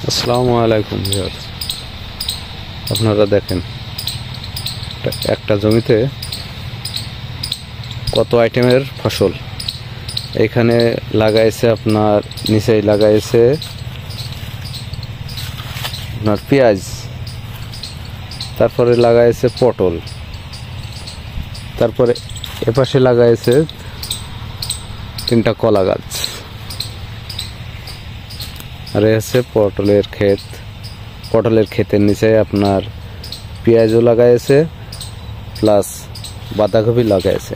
আসসালামু আলাইকুম ভিউয়ার্স, আপনারা দেখেন একটা জমিতে কত আইটেমের ফসল এখানে লাগাইছে। আপনার নিচেই লাগাইছে আপনার পেঁয়াজ, তারপরে লাগাইছে পটল, তারপরে এপাশে লাগাইছে 3টা কলা গাছ, আর হচ্ছে পটলের ক্ষেত। পটলের ক্ষেতের নিচে আপনার পেঁয়াজও লাগাইছে, প্লাস বাঁধাকপি লাগাইছে।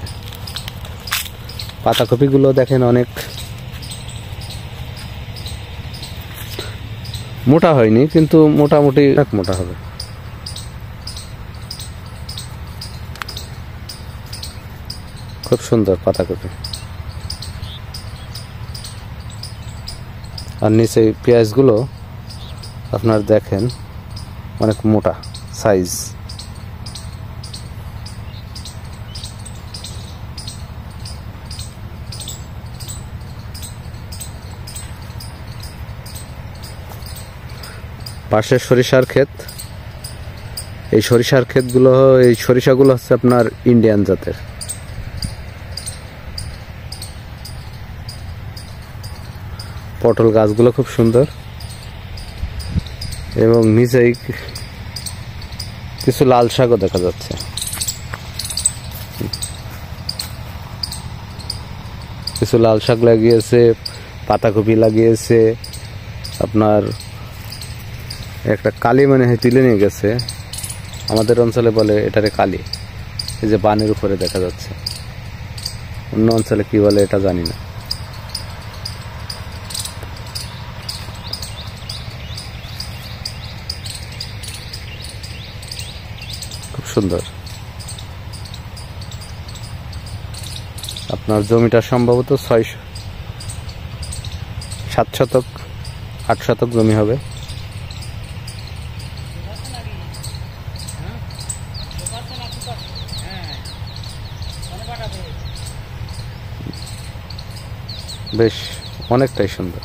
পাতাকপিগুলো দেখেন অনেক মোটা হয়নি, কিন্তু মোটামুটি অনেক মোটা হবে। খুব সুন্দর পাতাকপি। আর নিচে পেঁয়াজগুলো আপনার দেখেন অনেক মোটা সাইজ। পাশে সরিষার ক্ষেত। এই সরিষার ক্ষেতগুলো, এই সরিষাগুলো হচ্ছে আপনার ইন্ডিয়ান জাতের। পটল গাছগুলো খুব সুন্দর, এবং নিচেই কিছু লাল শাকও দেখা যাচ্ছে। কিছু লাল শাক লাগিয়েছে, পাতাকপি লাগিয়েছে। আপনার একটা কালি মনে হয় তুলে নিয়ে গেছে, আমাদের অঞ্চলে বলে এটারে কালি। এই যে বানের উপরে দেখা যাচ্ছে, অন্য অঞ্চলে কি বলে এটা জানি না। খুব সুন্দর। আপনার জমিটা সম্ভবত 7 শতক 8 শতক জমি হবে। বেশ অনেকটাই সুন্দর।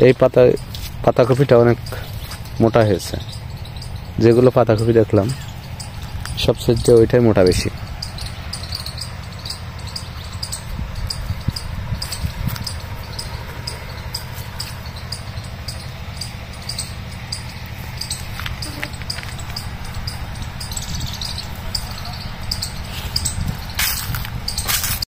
এই পাতাকপিটা অনেক মোটা হয়েছে। যেগুলো পাতাকপি দেখলাম সবচেয়ে ওইটাই মোটা বেশি।